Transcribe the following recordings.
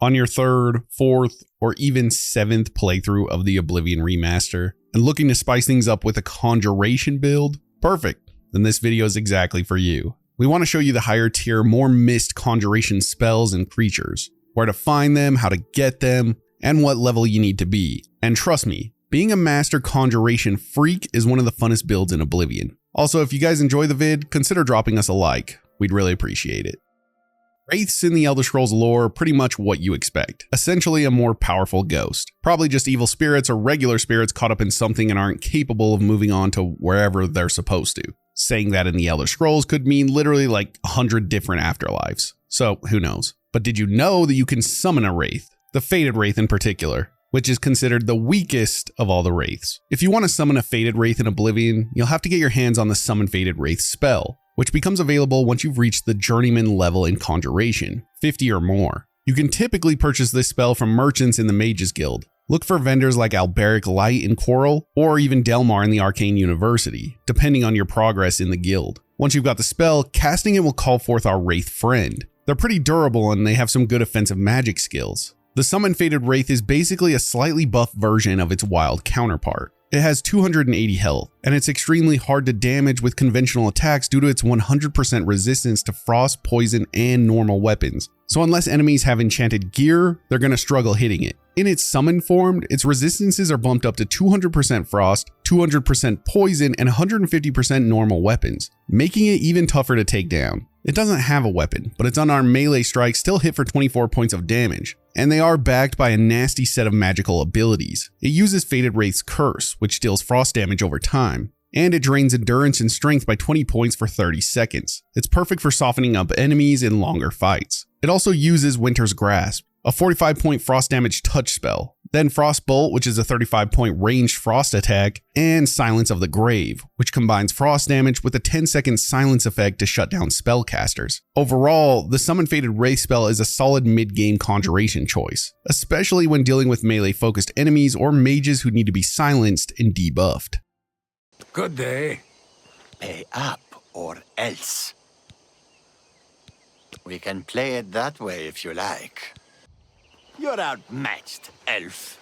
on your 3rd, 4th, or even 7th playthrough of the Oblivion remaster, and looking to spice things up with a Conjuration build? Perfect, then this video is exactly for you. We want to show you the higher tier, more missed Conjuration spells and creatures, where to find them, how to get them, and what level you need to be. And trust me, being a master Conjuration freak is one of the funnest builds in Oblivion. Also, if you guys enjoy the vid, consider dropping us a like. We'd really appreciate it. Wraiths in the Elder Scrolls lore are pretty much what you expect. Essentially a more powerful ghost. Probably just evil spirits or regular spirits caught up in something and aren't capable of moving on to wherever they're supposed to. Saying that in the Elder Scrolls could mean literally like 100 different afterlives. So who knows? But did you know that you can summon a Wraith? The Fated Wraith in particular, which is considered the weakest of all the Wraiths. If you want to summon a Fated Wraith in Oblivion, you'll have to get your hands on the Summon Fated Wraith spell, which becomes available once you've reached the Journeyman level in Conjuration, 50 or more. You can typically purchase this spell from merchants in the Mages Guild. Look for vendors like Alberic Light in Coral, or even Delmar in the Arcane University, depending on your progress in the guild. Once you've got the spell, casting it will call forth our Wraith friend. They're pretty durable and they have some good offensive magic skills. The Summon Fated Wraith is basically a slightly buffed version of its wild counterpart. It has 280 health, and it's extremely hard to damage with conventional attacks due to its 100% resistance to frost, poison, and normal weapons. So unless enemies have enchanted gear, they're going to struggle hitting it. In its summon form, its resistances are bumped up to 200% frost, 200% poison, and 150% normal weapons, making it even tougher to take down. It doesn't have a weapon, but its unarmed melee strikes still hit for 24 points of damage, and they are backed by a nasty set of magical abilities. It uses Fated Wraith's Curse, which deals frost damage over time, and it drains endurance and strength by 20 points for 30 seconds. It's perfect for softening up enemies in longer fights. It also uses Winter's Grasp, a 45-point frost damage touch spell, then Frost Bolt, which is a 35-point ranged frost attack, and Silence of the Grave, which combines frost damage with a 10-second silence effect to shut down spellcasters. Overall, the Summon Fated Wraith spell is a solid mid-game Conjuration choice, especially when dealing with melee-focused enemies or mages who need to be silenced and debuffed. Good day. Pay up or else. We can play it that way if you like. You're outmatched, elf.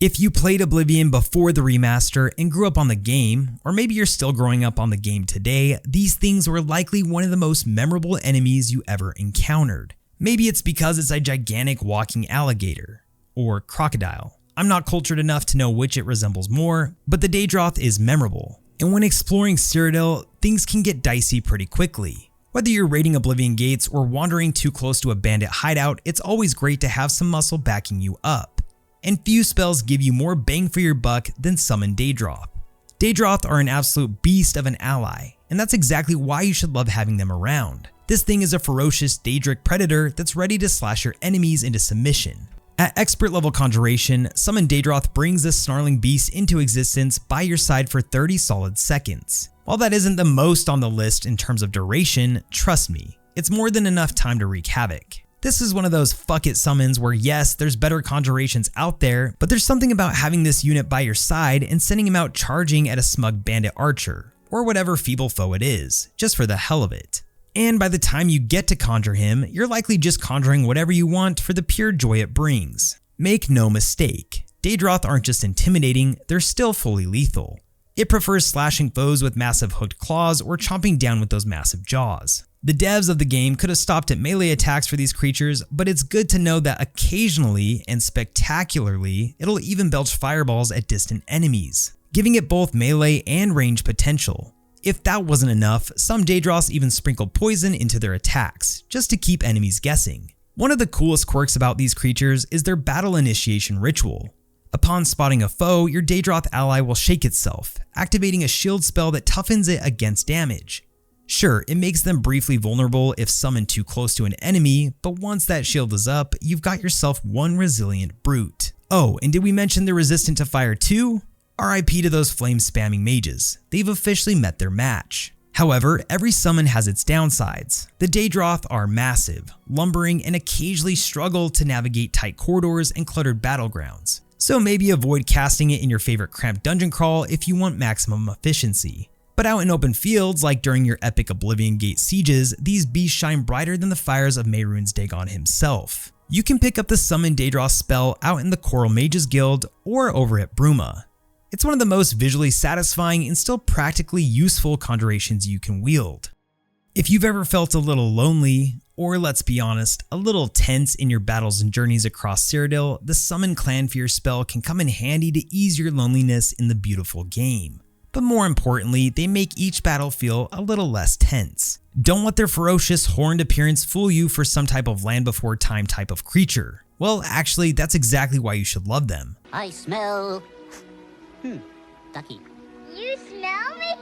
If you played Oblivion before the remaster and grew up on the game, or maybe you're still growing up on the game today, these things were likely one of the most memorable enemies you ever encountered. Maybe it's because it's a gigantic walking alligator, or crocodile. I'm not cultured enough to know which it resembles more, but the Daedroth is memorable. And when exploring Cyrodiil, things can get dicey pretty quickly. Whether you're raiding Oblivion gates or wandering too close to a bandit hideout, it's always great to have some muscle backing you up. And few spells give you more bang for your buck than Summon Daedroth. Daedroth are an absolute beast of an ally, and that's exactly why you should love having them around. This thing is a ferocious Daedric predator that's ready to slash your enemies into submission. At expert level Conjuration, Summon Daedroth brings this snarling beast into existence by your side for 30 solid seconds. While that isn't the most on the list in terms of duration, trust me, it's more than enough time to wreak havoc. This is one of those fuck it summons where yes, there's better Conjurations out there, but there's something about having this unit by your side and sending him out charging at a smug bandit archer, or whatever feeble foe it is, just for the hell of it. And by the time you get to conjure him, you're likely just conjuring whatever you want for the pure joy it brings. Make no mistake, Daedroth aren't just intimidating, they're still fully lethal. It prefers slashing foes with massive hooked claws or chomping down with those massive jaws. The devs of the game could have stopped at melee attacks for these creatures, but it's good to know that occasionally and spectacularly, it'll even belch fireballs at distant enemies, giving it both melee and range potential. If that wasn't enough, some Daedroths even sprinkle poison into their attacks, just to keep enemies guessing. One of the coolest quirks about these creatures is their battle initiation ritual. Upon spotting a foe, your Daedroth ally will shake itself, activating a shield spell that toughens it against damage. Sure, it makes them briefly vulnerable if summoned too close to an enemy, but once that shield is up, you've got yourself one resilient brute. Oh, and did we mention they're resistant to fire too? RIP to those flame spamming mages, they've officially met their match. However, every summon has its downsides. The Daedroth are massive, lumbering, and occasionally struggle to navigate tight corridors and cluttered battlegrounds. So maybe avoid casting it in your favorite cramped dungeon crawl if you want maximum efficiency. But out in open fields, like during your epic Oblivion Gate sieges, these beasts shine brighter than the fires of Mehrunes Dagon himself. You can pick up the Summon Daedroth spell out in the Coral Mages Guild or over at Bruma. It's one of the most visually satisfying and still practically useful conjurations you can wield. If you've ever felt a little lonely, or let's be honest, a little tense in your battles and journeys across Cyrodiil, the Summon Clannfear spell can come in handy to ease your loneliness in the beautiful game. But more importantly, they make each battle feel a little less tense. Don't let their ferocious horned appearance fool you for some type of land before time type of creature. Well, actually, that's exactly why you should love them. I smell... ducky. You smell me?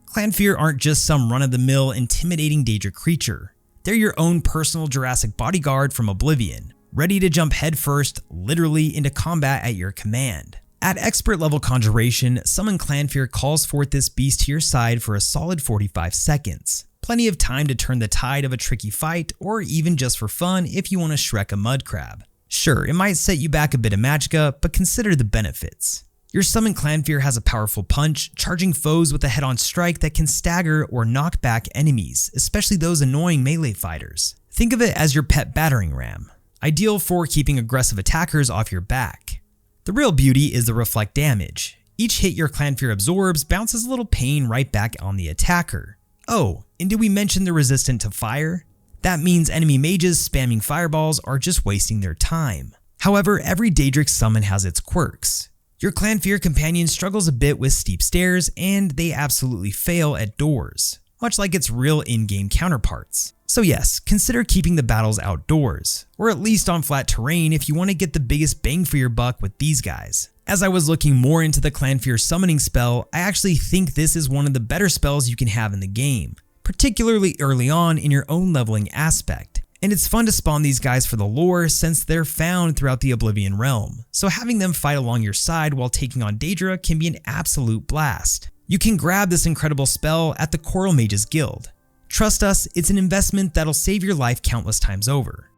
Clannfear aren't just some run-of-the-mill intimidating Daedra creature. They're your own personal Jurassic bodyguard from Oblivion, ready to jump headfirst, literally, into combat at your command. At expert level Conjuration, Summon Clannfear calls forth this beast to your side for a solid 45 seconds. Plenty of time to turn the tide of a tricky fight, or even just for fun if you want to Shrek a mud crab. Sure, it might set you back a bit of magicka, but consider the benefits. Your Summon Clannfear has a powerful punch, charging foes with a head-on strike that can stagger or knock back enemies, especially those annoying melee fighters. Think of it as your pet battering ram, ideal for keeping aggressive attackers off your back. The real beauty is the reflect damage. Each hit your Clannfear absorbs bounces a little pain right back on the attacker. Oh, and did we mention they're resistant to fire? That means enemy mages spamming fireballs are just wasting their time. However, every Daedric summon has its quirks. Your Clannfear companion struggles a bit with steep stairs, and they absolutely fail at doors, much like its real in-game counterparts. So yes, consider keeping the battles outdoors, or at least on flat terrain if you want to get the biggest bang for your buck with these guys. As I was looking more into the Clannfear summoning spell, I actually think this is one of the better spells you can have in the game, particularly early on in your own leveling aspect. And it's fun to spawn these guys for the lore since they're found throughout the Oblivion realm, so having them fight along your side while taking on Daedra can be an absolute blast. You can grab this incredible spell at the Coral Mages Guild. Trust us, it's an investment that'll save your life countless times over.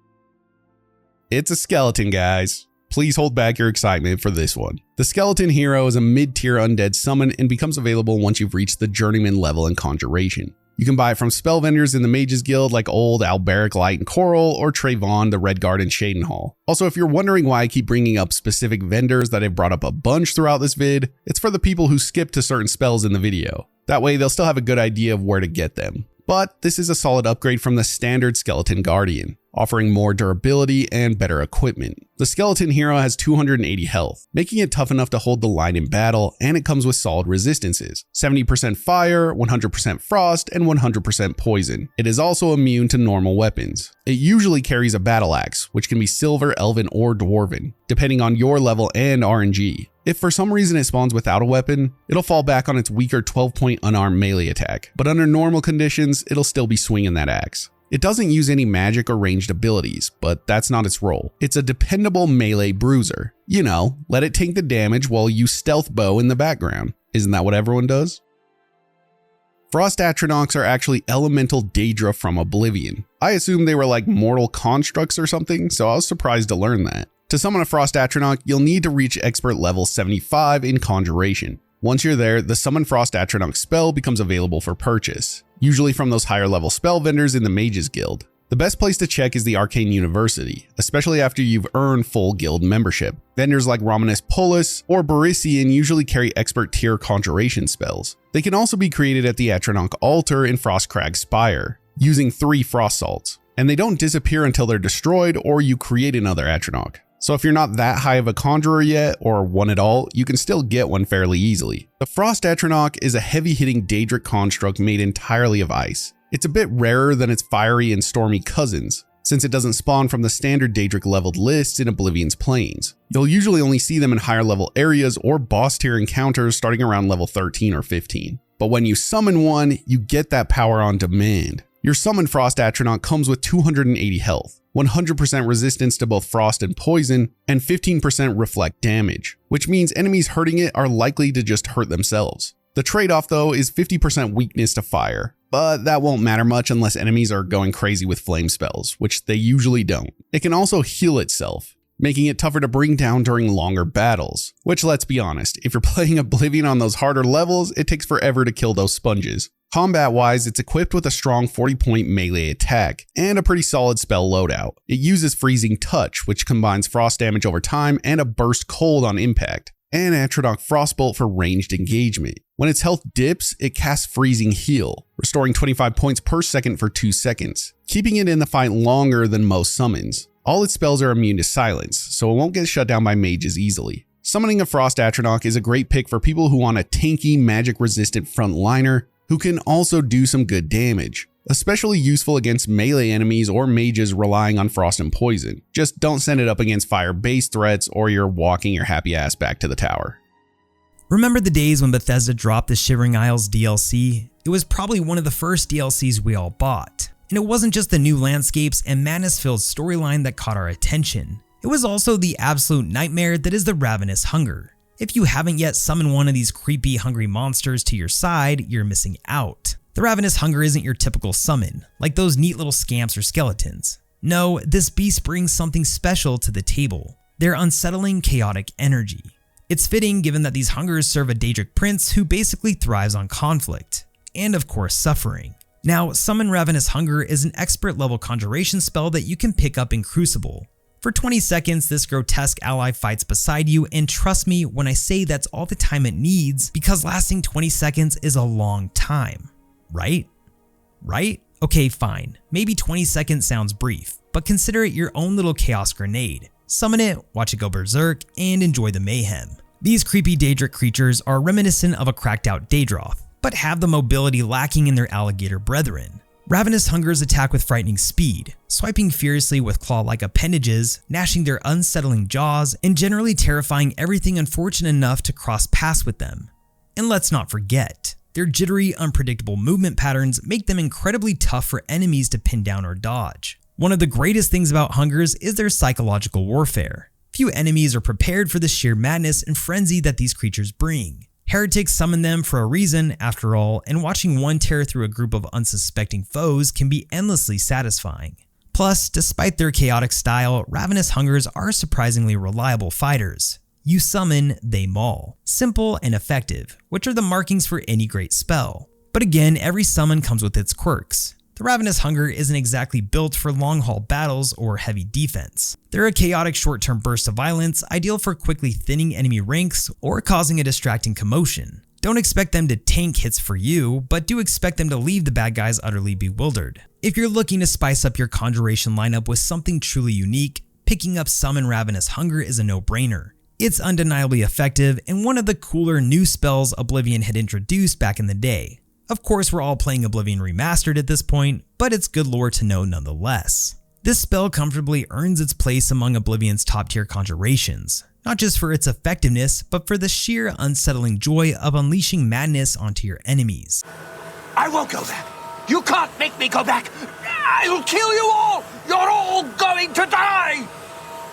It's a skeleton, guys. Please hold back your excitement for this one. The Skeleton Hero is a mid-tier undead summon and becomes available once you've reached the Journeyman level in Conjuration. You can buy it from spell vendors in the Mages Guild like Old, Alberic Light and Coral, or Trayvon, the Redguard and Shadenhall. Also, if you're wondering why I keep bringing up specific vendors that I've brought up a bunch throughout this vid, it's for the people who skip to certain spells in the video. That way they'll still have a good idea of where to get them. But this is a solid upgrade from the standard Skeleton Guardian, offering more durability and better equipment. The Skeleton Hero has 280 health, making it tough enough to hold the line in battle, and it comes with solid resistances, 70% fire, 100% frost, and 100% poison. It is also immune to normal weapons. It usually carries a battle axe, which can be silver, elven, or dwarven, depending on your level and RNG. If for some reason it spawns without a weapon, it'll fall back on its weaker 12-point unarmed melee attack, but under normal conditions, it'll still be swinging that axe. It doesn't use any magic or ranged abilities, but that's not its role. It's a dependable melee bruiser. You know, let it tank the damage while you stealth bow in the background. Isn't that what everyone does? Frost Atronachs are actually elemental Daedra from Oblivion. I assumed they were like mortal constructs or something, so I was surprised to learn that. To summon a Frost Atronach, you'll need to reach expert level 75 in Conjuration. Once you're there, the Summon Frost Atronach spell becomes available for purchase, usually from those higher level spell vendors in the Mages Guild. The best place to check is the Arcane University, especially after you've earned full guild membership. Vendors like Ravenous Hunger or Borician usually carry expert tier Conjuration spells. They can also be created at the Atronach altar in Frostcrag Spire, using 3 Frost Salts, and they don't disappear until they're destroyed or you create another Atronach. So if you're not that high of a conjurer yet, or one at all, you can still get one fairly easily. The Frost Atronach is a heavy-hitting Daedric construct made entirely of ice. It's a bit rarer than its fiery and stormy cousins, since it doesn't spawn from the standard Daedric leveled lists in Oblivion's plains. You'll usually only see them in higher level areas or boss tier encounters starting around level 13 or 15. But when you summon one, you get that power on demand. Your summoned Frost Atronach comes with 280 health, 100% resistance to both frost and poison, and 15% reflect damage, which means enemies hurting it are likely to just hurt themselves. The trade-off though is 50% weakness to fire, but that won't matter much unless enemies are going crazy with flame spells, which they usually don't. It can also heal itself, making it tougher to bring down during longer battles. Which, let's be honest, if you're playing Oblivion on those harder levels, it takes forever to kill those sponges. Combat-wise, it's equipped with a strong 40-point melee attack, and a pretty solid spell loadout. It uses Freezing Touch, which combines frost damage over time and a Burst Cold on impact, and Atronach Frostbolt for ranged engagement. When its health dips, it casts Freezing Heal, restoring 25 points per second for 2 seconds, keeping it in the fight longer than most summons. All its spells are immune to silence, so it won't get shut down by mages easily. Summoning a Frost Atronach is a great pick for people who want a tanky, magic-resistant frontliner who can also do some good damage, especially useful against melee enemies or mages relying on frost and poison. Just don't send it up against fire-based threats or you're walking your happy ass back to the tower. Remember the days when Bethesda dropped the Shivering Isles DLC? It was probably one of the first DLCs we all bought. And it wasn't just the new landscapes and madness-filled storyline that caught our attention. It was also the absolute nightmare that is the Ravenous Hunger. If you haven't yet summoned one of these creepy, hungry monsters to your side, you're missing out. The Ravenous Hunger isn't your typical summon, like those neat little scamps or skeletons. No, this beast brings something special to the table. Their unsettling, chaotic energy. It's fitting given that these hungers serve a Daedric prince who basically thrives on conflict, and of course suffering. Now, Summon Ravenous Hunger is an expert level conjuration spell that you can pick up in Crucible. For 20 seconds, this grotesque ally fights beside you, and trust me when I say that's all the time it needs, because lasting 20 seconds is a long time. Right? Right? Okay, fine. Maybe 20 seconds sounds brief, but consider it your own little chaos grenade. Summon it, watch it go berserk, and enjoy the mayhem. These creepy Daedric creatures are reminiscent of a cracked out Daedroth, but have the mobility lacking in their alligator brethren. Ravenous Hungers attack with frightening speed, swiping furiously with claw-like appendages, gnashing their unsettling jaws, and generally terrifying everything unfortunate enough to cross paths with them. And let's not forget, their jittery, unpredictable movement patterns make them incredibly tough for enemies to pin down or dodge. One of the greatest things about Hungers is their psychological warfare. Few enemies are prepared for the sheer madness and frenzy that these creatures bring. Heretics summon them for a reason, after all, and watching one tear through a group of unsuspecting foes can be endlessly satisfying. Plus, despite their chaotic style, Ravenous Hungers are surprisingly reliable fighters. You summon, they maul. Simple and effective, which are the markings for any great spell. But again, every summon comes with its quirks. The Ravenous Hunger isn't exactly built for long-haul battles or heavy defense. They're a chaotic short-term burst of violence, ideal for quickly thinning enemy ranks or causing a distracting commotion. Don't expect them to tank hits for you, but do expect them to leave the bad guys utterly bewildered. If you're looking to spice up your Conjuration lineup with something truly unique, picking up Summon Ravenous Hunger is a no-brainer. It's undeniably effective and one of the cooler new spells Oblivion had introduced back in the day. Of course, we're all playing Oblivion Remastered at this point, but it's good lore to know nonetheless. This spell comfortably earns its place among Oblivion's top tier conjurations, not just for its effectiveness, but for the sheer unsettling joy of unleashing madness onto your enemies. I won't go back. You can't make me go back. I'll kill you all. You're all going to die.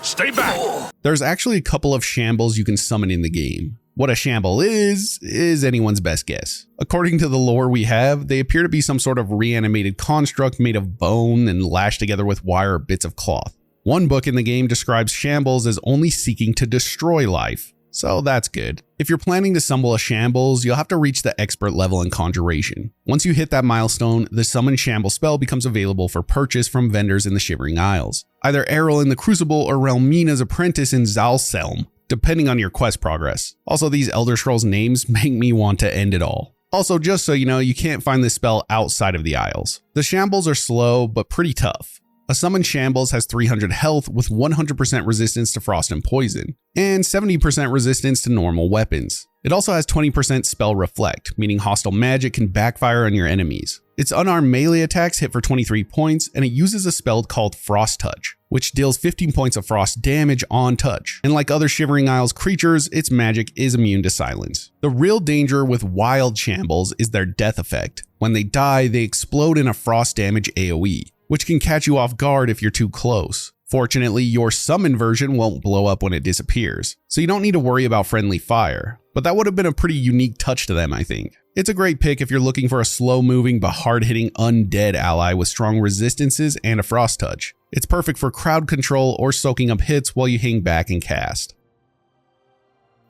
Stay back. There's actually a couple of shambles you can summon in the game. What a shamble is anyone's best guess. According to the lore we have, they appear to be some sort of reanimated construct made of bone and lashed together with wire or bits of cloth. One book in the game describes shambles as only seeking to destroy life, so that's good. If you're planning to summon a shambles, you'll have to reach the expert level in Conjuration. Once you hit that milestone, the summon shamble spell becomes available for purchase from vendors in the Shivering Isles. Either Errol in the Crucible or Relmina's apprentice in Zalselm, depending on your quest progress. Also, these Elder Scrolls names make me want to end it all. Also, just so you know, you can't find this spell outside of the Isles. The shambles are slow, but pretty tough. A summoned shambles has 300 health with 100% resistance to frost and poison, and 70% resistance to normal weapons. It also has 20% spell reflect, meaning hostile magic can backfire on your enemies. Its unarmed melee attacks hit for 23 points, and it uses a spell called Frost Touch, which deals 15 points of frost damage on touch. And like other Shivering Isles creatures, its magic is immune to silence. The real danger with wild shambles is their death effect. When they die, they explode in a frost damage AoE, which can catch you off guard if you're too close. Fortunately, your summon version won't blow up when it disappears, so you don't need to worry about friendly fire. But that would have been a pretty unique touch to them, I think. It's a great pick if you're looking for a slow-moving but hard-hitting undead ally with strong resistances and a frost touch. It's perfect for crowd control or soaking up hits while you hang back and cast.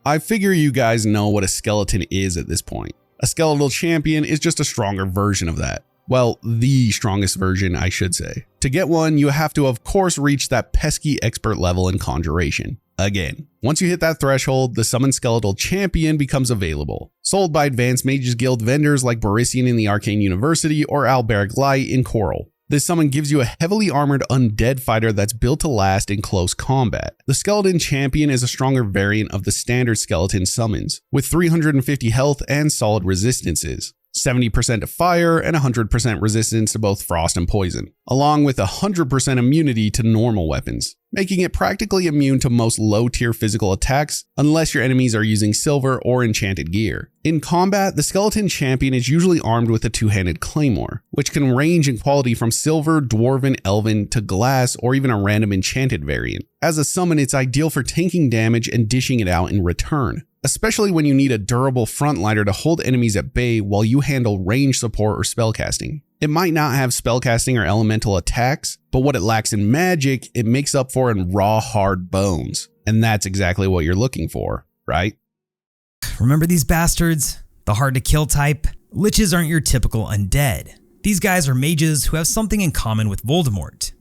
I figure you guys know what a skeleton is at this point. A skeletal champion is just a stronger version of that. Well, the strongest version, I should say. To get one, you have to of course reach that pesky expert level in Conjuration. Again, once you hit that threshold, the summoned skeletal champion becomes available. Sold by Advanced Mages Guild vendors like Borisian in the Arcane University or Alberic Light in Coral. This summon gives you a heavily armored undead fighter that's built to last in close combat. The skeleton champion is a stronger variant of the standard skeleton summons, with 350 health and solid resistances. 70% to fire and 100% resistance to both frost and poison, along with 100% immunity to normal weapons, making it practically immune to most low-tier physical attacks unless your enemies are using silver or enchanted gear. In combat, the skeleton champion is usually armed with a two-handed claymore, which can range in quality from silver, dwarven, elven, to glass, or even a random enchanted variant. As a summon, it's ideal for tanking damage and dishing it out in return, especially when you need a durable frontliner to hold enemies at bay while you handle range support or spellcasting. It might not have spellcasting or elemental attacks, but what it lacks in magic, it makes up for in raw, hard bones. And that's exactly what you're looking for, right? Remember these bastards? The hard to kill type? Liches aren't your typical undead. These guys are mages who have something in common with Voldemort.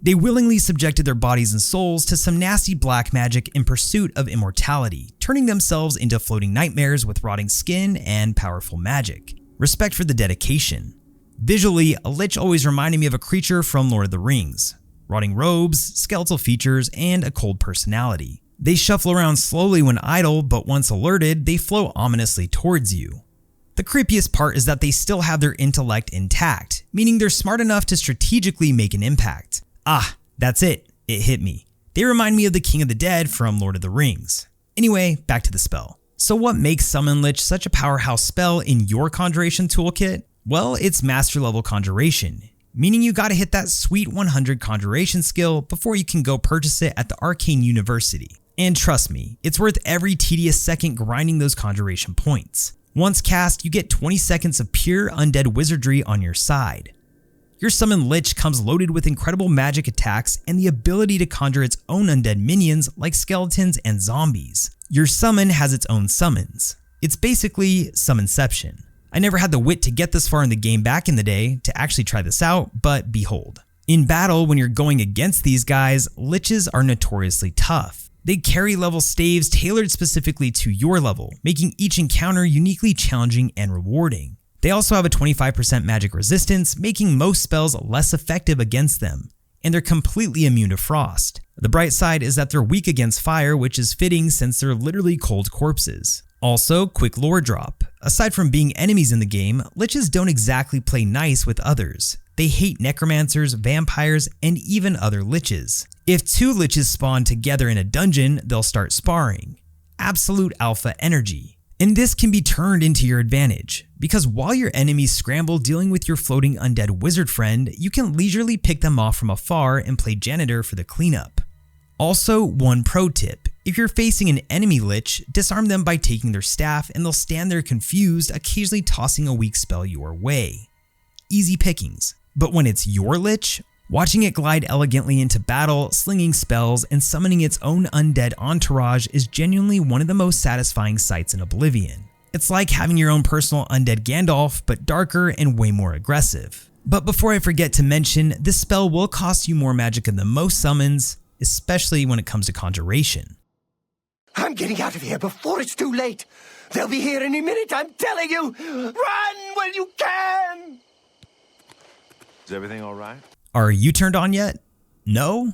They willingly subjected their bodies and souls to some nasty black magic in pursuit of immortality, turning themselves into floating nightmares with rotting skin and powerful magic. Respect for the dedication. Visually, a Lich always reminded me of a creature from Lord of the Rings. Rotting robes, skeletal features, and a cold personality. They shuffle around slowly when idle, but once alerted, they flow ominously towards you. The creepiest part is that they still have their intellect intact, meaning they're smart enough to strategically make an impact. Ah, that's it. It hit me. They remind me of the King of the Dead from Lord of the Rings. Anyway, back to the spell. So what makes Summon Lich such a powerhouse spell in your Conjuration toolkit? Well, it's master level Conjuration, meaning you gotta hit that sweet 100 Conjuration skill before you can go purchase it at the Arcane University. And trust me, it's worth every tedious second grinding those Conjuration points. Once cast, you get 20 seconds of pure undead wizardry on your side. Your Summon Lich comes loaded with incredible magic attacks and the ability to conjure its own undead minions like skeletons and zombies. Your summon has its own summons. It's basically Summonception. I never had the wit to get this far in the game back in the day to actually try this out, but behold. In battle, when you're going against these guys, Liches are notoriously tough. They carry level staves tailored specifically to your level, making each encounter uniquely challenging and rewarding. They also have a 25% magic resistance, making most spells less effective against them, and they're completely immune to frost. The bright side is that they're weak against fire, which is fitting since they're literally cold corpses. Also, quick lore drop. Aside from being enemies in the game, Liches don't exactly play nice with others. They hate necromancers, vampires, and even other Liches. If two Liches spawn together in a dungeon, they'll start sparring. Absolute alpha energy. And this can be turned into your advantage, because while your enemies scramble dealing with your floating undead wizard friend, you can leisurely pick them off from afar and play janitor for the cleanup. Also, one pro tip, if you're facing an enemy Lich, disarm them by taking their staff and they'll stand there confused, occasionally tossing a weak spell your way. Easy pickings. But when it's your Lich, watching it glide elegantly into battle, slinging spells, and summoning its own undead entourage is genuinely one of the most satisfying sights in Oblivion. It's like having your own personal undead Gandalf, but darker and way more aggressive. But before I forget to mention, this spell will cost you more magicka than most summons, especially when it comes to Conjuration. I'm getting out of here before it's too late. They'll be here any minute, I'm telling you. Run when you can! Is everything all right? Are you turned on yet? No?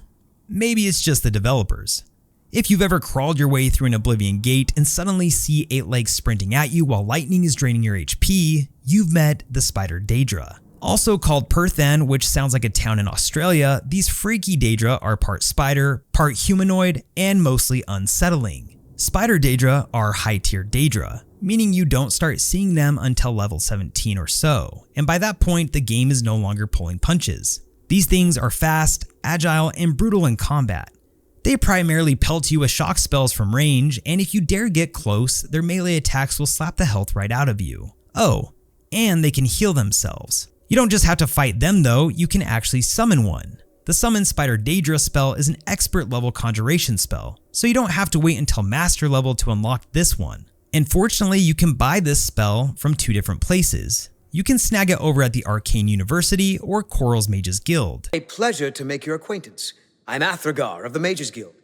Maybe it's just the developers. If you've ever crawled your way through an Oblivion gate and suddenly see 8 legs sprinting at you while lightning is draining your HP, you've met the spider Daedra. Also called Perthan, which sounds like a town in Australia, these freaky Daedra are part spider, part humanoid, and mostly unsettling. Spider Daedra are high-tier Daedra, meaning you don't start seeing them until level 17 or so, and by that point the game is no longer pulling punches. These things are fast, agile, and brutal in combat. They primarily pelt you with shock spells from range, and if you dare get close, their melee attacks will slap the health right out of you. Oh, and they can heal themselves. You don't just have to fight them though, you can actually summon one. The Summon Spider Daedra spell is an expert level conjuration spell, so you don't have to wait until master level to unlock this one. And fortunately, you can buy this spell from 2 different places. You can snag it over at the Arcane University or Coral's Mages Guild. A pleasure to make your acquaintance. I'm Athragar of the Mages Guild.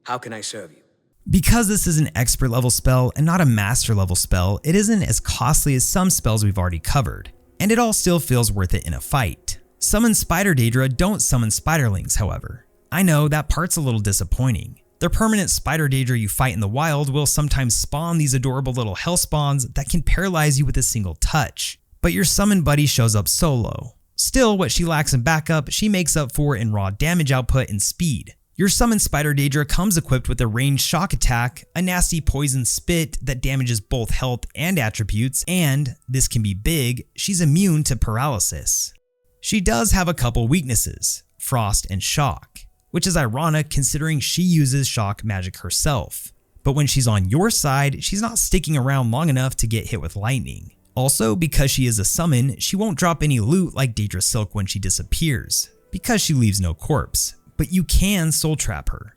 How can I serve you? Because this is an expert level spell and not a master level spell, it isn't as costly as some spells we've already covered, and it all still feels worth it in a fight. Summon Spider Daedra don't summon spiderlings, however. I know that part's a little disappointing. Their permanent Spider Daedra you fight in the wild will sometimes spawn these adorable little hell spawns that can paralyze you with a single touch, but your summon buddy shows up solo. Still, what she lacks in backup, she makes up for in raw damage output and speed. Your Summon Spider Daedra comes equipped with a ranged shock attack, a nasty poison spit that damages both health and attributes, and, this can be big, she's immune to paralysis. She does have a couple weaknesses, Frost and Shock, which is ironic considering she uses shock magic herself. But when she's on your side, she's not sticking around long enough to get hit with lightning. Also, because she is a summon, she won't drop any loot like Daedra Silk when she disappears, because she leaves no corpse, but you can soul trap her.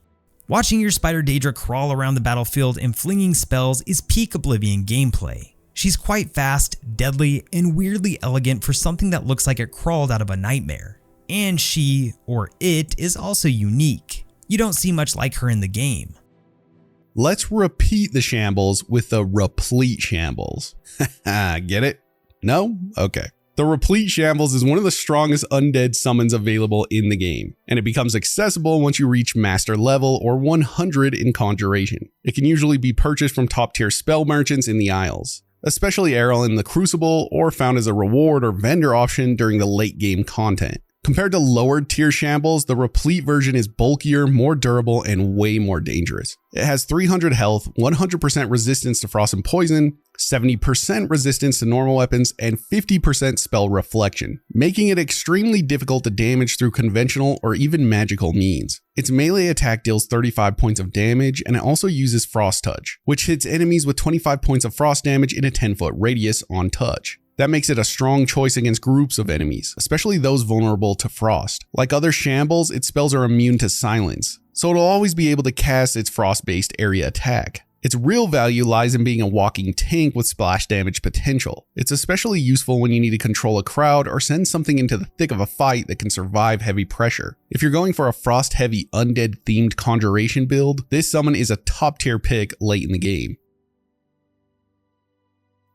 Watching your Spider Daedra crawl around the battlefield and flinging spells is peak Oblivion gameplay. She's quite fast, deadly, and weirdly elegant for something that looks like it crawled out of a nightmare. And she, or it, is also unique. You don't see much like her in the game. Let's repeat the shambles with the Replete Shambles. Get it? No? Okay. The Replete Shambles is one of the strongest undead summons available in the game, and it becomes accessible once you reach master level or 100 in Conjuration. It can usually be purchased from top tier spell merchants in the Isles, especially Errol in the Crucible, or found as a reward or vendor option during the late game content. Compared to lower tier shambles, the Replete version is bulkier, more durable, and way more dangerous. It has 300 health, 100% resistance to frost and poison, 70% resistance to normal weapons, and 50% spell reflection, making it extremely difficult to damage through conventional or even magical means. Its melee attack deals 35 points of damage, and it also uses Frost Touch, which hits enemies with 25 points of frost damage in a 10-foot radius on touch. That makes it a strong choice against groups of enemies, especially those vulnerable to frost. Like other shambles, its spells are immune to silence, so it'll always be able to cast its frost-based area attack. Its real value lies in being a walking tank with splash damage potential. It's especially useful when you need to control a crowd or send something into the thick of a fight that can survive heavy pressure. If you're going for a frost-heavy undead-themed Conjuration build, this summon is a top-tier pick late in the game.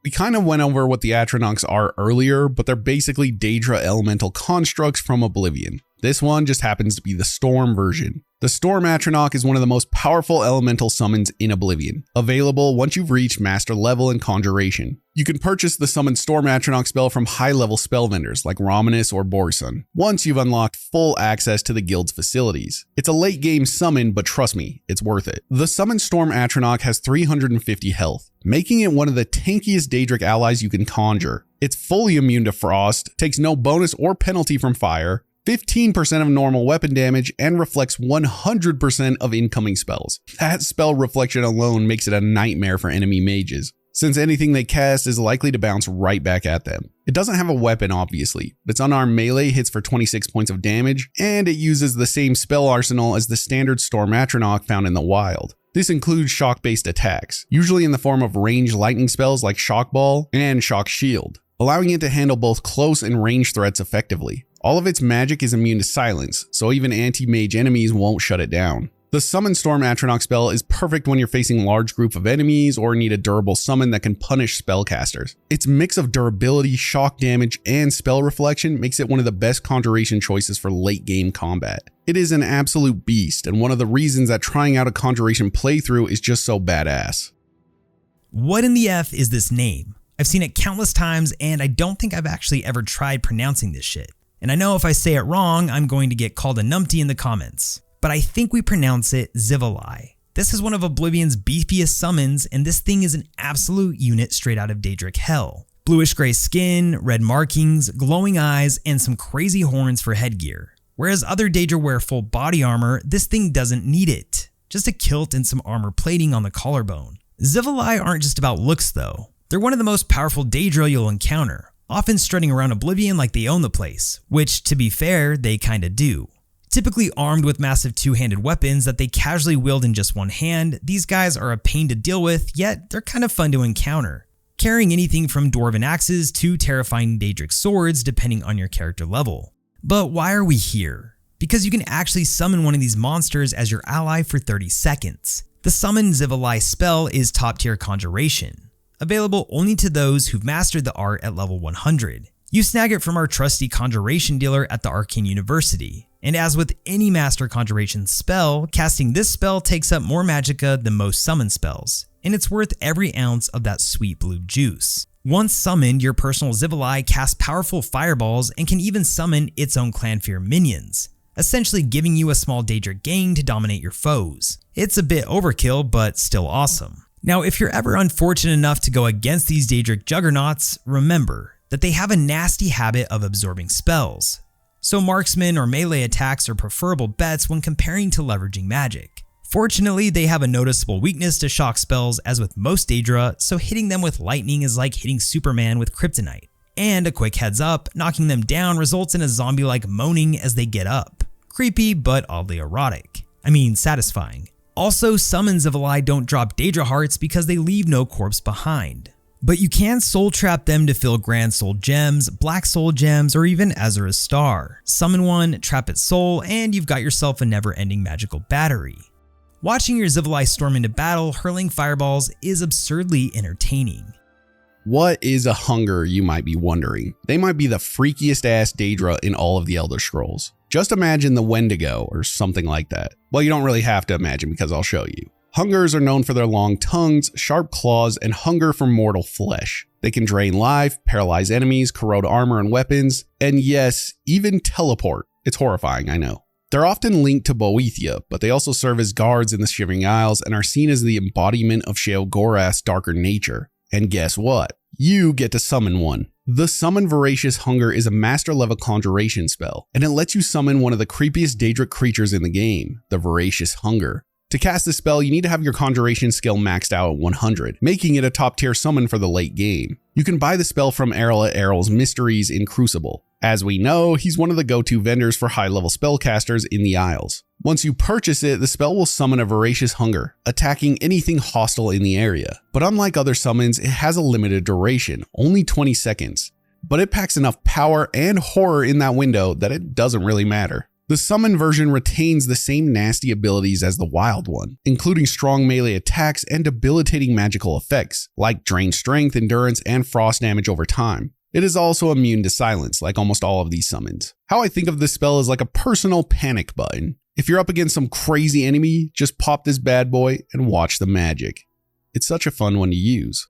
We kind of went over what the Atronachs are earlier, but they're basically Daedra elemental constructs from Oblivion. This one just happens to be the Storm version. The Storm Atronach is one of the most powerful elemental summons in Oblivion, available once you've reached master level in Conjuration. You can purchase the summoned Storm Atronach spell from high-level spell vendors like Ravenous or Borsun, once you've unlocked full access to the guild's facilities. It's a late-game summon, but trust me, it's worth it. The summoned Storm Atronach has 350 health, making it one of the tankiest Daedric allies you can conjure. It's fully immune to frost, takes no bonus or penalty from fire, 15% of normal weapon damage, and reflects 100% of incoming spells. That spell reflection alone makes it a nightmare for enemy mages, since anything they cast is likely to bounce right back at them. It doesn't have a weapon obviously, but its unarmed melee hits for 26 points of damage, and it uses the same spell arsenal as the standard Storm Atronach found in the wild. This includes shock-based attacks, usually in the form of ranged lightning spells like Shock Ball and Shock Shield, allowing it to handle both close and ranged threats effectively. All of its magic is immune to silence, so even anti-mage enemies won't shut it down. The Summon Storm Atronach spell is perfect when you're facing large group of enemies or need a durable summon that can punish spellcasters. Its mix of durability, shock damage, and spell reflection makes it one of the best Conjuration choices for late game combat. It is an absolute beast, and one of the reasons that trying out a Conjuration playthrough is just so badass. What in the F is this name? I've seen it countless times, and I don't think I've actually ever tried pronouncing this shit. And I know if I say it wrong, I'm going to get called a numpty in the comments. But I think we pronounce it Xivilai. This is one of Oblivion's beefiest summons, and this thing is an absolute unit straight out of Daedric Hell. Bluish gray skin, red markings, glowing eyes, and some crazy horns for headgear. Whereas other Daedra wear full body armor, this thing doesn't need it. Just a kilt and some armor plating on the collarbone. Xivilai aren't just about looks though. They're one of the most powerful Daedra you'll encounter. often strutting around Oblivion like they own the place, which, to be fair, they kinda do. Typically armed with massive two-handed weapons that they casually wield in just one hand, these guys are a pain to deal with, yet they're kind of fun to encounter, carrying anything from dwarven axes to terrifying Daedric swords depending on your character level. But why are we here? Because you can actually summon one of these monsters as your ally for 30 seconds. The Summon Xivilai spell is top tier Conjuration, available only to those who've mastered the art at level 100. You snag it from our trusty Conjuration dealer at the Arcane University. And as with any Master Conjuration spell, casting this spell takes up more magicka than most summon spells, and it's worth every ounce of that sweet blue juice. Once summoned, your personal Xivilai casts powerful fireballs and can even summon its own Clannfear minions, essentially giving you a small Daedric gang to dominate your foes. It's a bit overkill, but still awesome. Now, if you're ever unfortunate enough to go against these Daedric juggernauts, remember that they have a nasty habit of absorbing spells. So marksman or melee attacks are preferable bets when comparing to leveraging magic. Fortunately, they have a noticeable weakness to shock spells as with most Daedra, so hitting them with lightning is like hitting Superman with kryptonite. And a quick heads up, knocking them down results in a zombie-like moaning as they get up. Creepy, but oddly erotic. I mean, satisfying. Also, summons of Xivilai don't drop Daedra hearts because they leave no corpse behind. But you can soul trap them to fill Grand Soul Gems, Black Soul Gems, or even Ezra's Star. Summon one, trap its soul, and you've got yourself a never-ending magical battery. Watching your Xivilai storm into battle hurling fireballs is absurdly entertaining. What is a hunger, you might be wondering? They might be the freakiest ass Daedra in all of the Elder Scrolls. Just imagine the Wendigo or something like that. Well, you don't really have to imagine because I'll show you. Hungers are known for their long tongues, sharp claws, and hunger for mortal flesh. They can drain life, paralyze enemies, corrode armor and weapons, and yes, even teleport. It's horrifying, I know. They're often linked to Boethia, but they also serve as guards in the Shivering Isles and are seen as the embodiment of Sheogorath's darker nature. And guess what? You get to summon one. The Summon Voracious Hunger is a master level conjuration spell, and it lets you summon one of the creepiest Daedric creatures in the game, the Voracious Hunger. To cast this spell, you need to have your conjuration skill maxed out at 100, making it a top tier summon for the late game. You can buy the spell from Errol at Errol's Mysteries in Crucible. As we know, he's one of the go-to vendors for high-level spellcasters in the Isles. Once you purchase it, the spell will summon a Voracious Hunger, attacking anything hostile in the area. But unlike other summons, it has a limited duration, only 20 seconds. But it packs enough power and horror in that window that it doesn't really matter. The summon version retains the same nasty abilities as the wild one, including strong melee attacks and debilitating magical effects, like drain strength, endurance, and frost damage over time. It is also immune to silence, like almost all of these summons. How I think of this spell is like a personal panic button. If you're up against some crazy enemy, just pop this bad boy and watch the magic. It's such a fun one to use.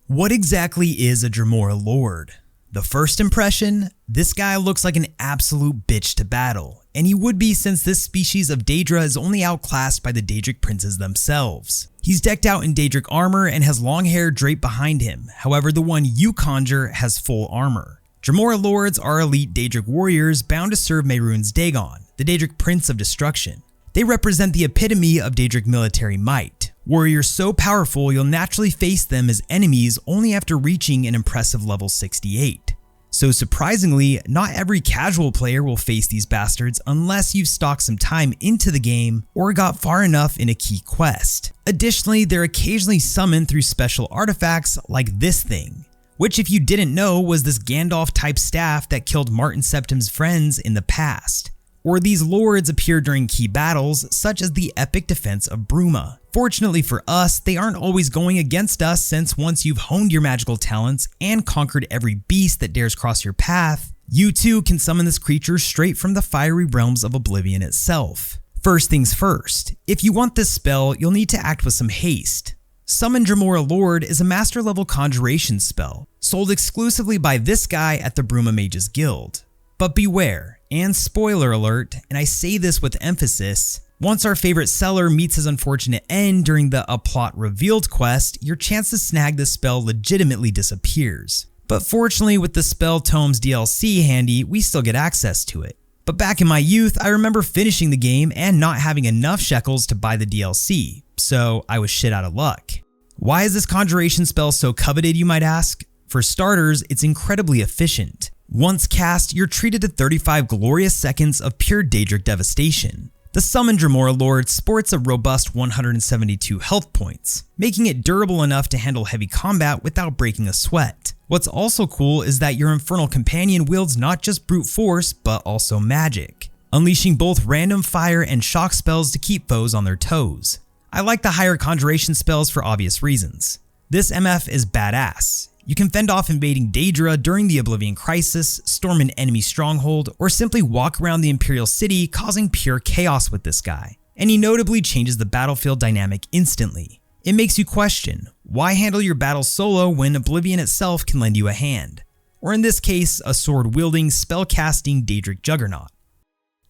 What exactly is a Dremora Lord? The first impression, this guy looks like an absolute bitch to battle, and he would be since this species of Daedra is only outclassed by the Daedric princes themselves. He's decked out in Daedric armor and has long hair draped behind him, however the one you conjure has full armor. Dremora Lords are elite Daedric warriors bound to serve Mehrunes Dagon, the Daedric Prince of Destruction. They represent the epitome of Daedric military might. Warriors so powerful you'll naturally face them as enemies only after reaching an impressive level 68. So surprisingly, not every casual player will face these bastards unless you've stocked some time into the game or got far enough in a key quest. Additionally, they're occasionally summoned through special artifacts like this thing, which if you didn't know was this Gandalf type staff that killed Martin Septim's friends in the past. Or these lords appear during key battles such as the epic defense of Bruma. Fortunately for us, they aren't always going against us since once you've honed your magical talents and conquered every beast that dares cross your path, you too can summon this creature straight from the fiery realms of Oblivion itself. First things first, if you want this spell, you'll need to act with some haste. Summon Dremora Lord is a master level conjuration spell, sold exclusively by this guy at the Bruma Mages Guild. But beware, and spoiler alert, and I say this with emphasis, once our favorite seller meets his unfortunate end during the A Plot Revealed quest, your chance to snag this spell legitimately disappears. But fortunately with the Spell Tomes DLC handy, we still get access to it. But back in my youth, I remember finishing the game and not having enough shekels to buy the DLC, so I was shit out of luck. Why is this conjuration spell so coveted, you might ask? For starters, it's incredibly efficient. Once cast, you're treated to 35 glorious seconds of pure Daedric devastation. The summoned Dremora Lord sports a robust 172 health points, making it durable enough to handle heavy combat without breaking a sweat. What's also cool is that your Infernal Companion wields not just brute force, but also magic, unleashing both random fire and shock spells to keep foes on their toes. I like the higher Conjuration spells for obvious reasons. This MF is badass. You can fend off invading Daedra during the Oblivion Crisis, storm an enemy stronghold, or simply walk around the Imperial City causing pure chaos with this guy. And he notably changes the battlefield dynamic instantly. It makes you question, why handle your battles solo when Oblivion itself can lend you a hand? Or in this case, a sword-wielding, spell-casting Daedric juggernaut.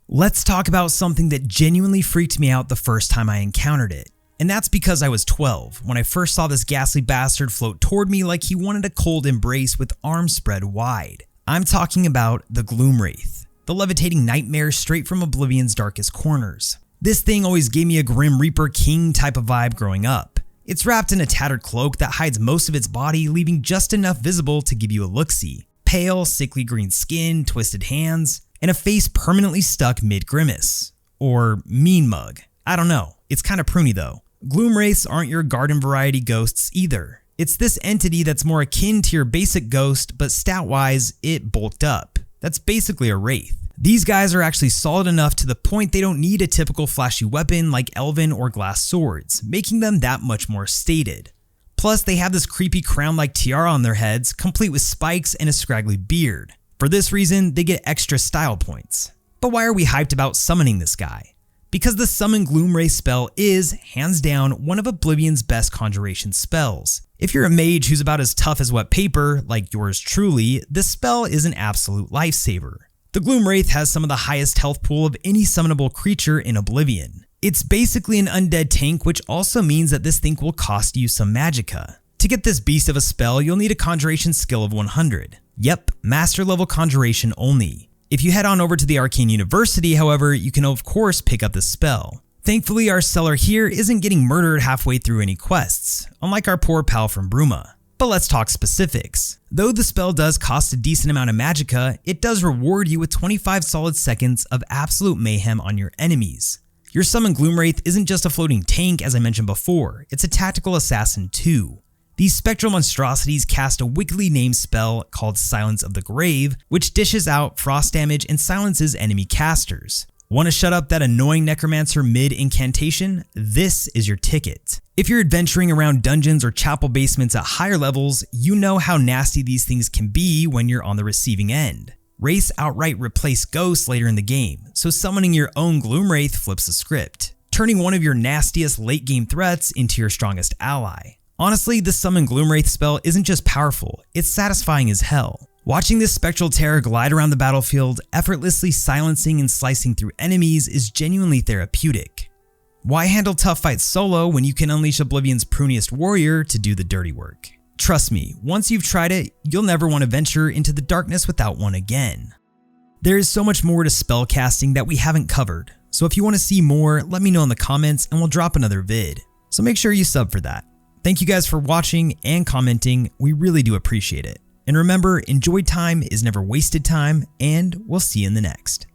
Let's talk about something that genuinely freaked me out the first time I encountered it. And that's because I was 12 when I first saw this ghastly bastard float toward me like he wanted a cold embrace with arms spread wide. I'm talking about the Gloom Wraith, the levitating nightmare straight from Oblivion's darkest corners. This thing always gave me a Grim Reaper King type of vibe growing up. It's wrapped in a tattered cloak that hides most of its body, leaving just enough visible to give you a look-see. Pale, sickly green skin, twisted hands, and a face permanently stuck mid-grimace. Or mean mug. I don't know. It's kinda pruny though. Gloom Wraiths aren't your garden variety ghosts either. It's this entity that's more akin to your basic ghost, but stat-wise, it bulked up. That's basically a wraith. These guys are actually solid enough to the point they don't need a typical flashy weapon like elven or glass swords, making them that much more stated. Plus, they have this creepy crown-like tiara on their heads, complete with spikes and a scraggly beard. For this reason, they get extra style points. But why are we hyped about summoning this guy? Because the Summon Gloom Wraith spell is, hands down, one of Oblivion's best conjuration spells. If you're a mage who's about as tough as wet paper, like yours truly, this spell is an absolute lifesaver. The Gloom Wraith has some of the highest health pool of any summonable creature in Oblivion. It's basically an undead tank, which also means that this thing will cost you some magicka. To get this beast of a spell, you'll need a conjuration skill of 100. Yep, master level conjuration only. If you head on over to the Arcane University, however, you can of course pick up this spell. Thankfully, our seller here isn't getting murdered halfway through any quests, unlike our poor pal from Bruma. But let's talk specifics. Though the spell does cost a decent amount of magicka, it does reward you with 25 solid seconds of absolute mayhem on your enemies. Your Summon Gloom Wraith isn't just a floating tank as I mentioned before, it's a tactical assassin too. These spectral monstrosities cast a wickedly named spell called Silence of the Grave, which dishes out frost damage and silences enemy casters. Want to shut up that annoying necromancer mid-incantation? This is your ticket. If you're adventuring around dungeons or chapel basements at higher levels, you know how nasty these things can be when you're on the receiving end. Wraiths outright replace ghosts later in the game, so summoning your own Gloom Wraith flips the script, turning one of your nastiest late game threats into your strongest ally. Honestly, the Summon Gloom Wraith spell isn't just powerful, it's satisfying as hell. Watching this spectral terror glide around the battlefield, effortlessly silencing and slicing through enemies is genuinely therapeutic. Why handle tough fights solo when you can unleash Oblivion's pruniest warrior to do the dirty work? Trust me, once you've tried it, you'll never want to venture into the darkness without one again. There is so much more to spellcasting that we haven't covered, so if you want to see more, let me know in the comments and we'll drop another vid. So make sure you sub for that. Thank you guys for watching and commenting, we really do appreciate it. And remember, enjoyed time is never wasted time, and we'll see you in the next.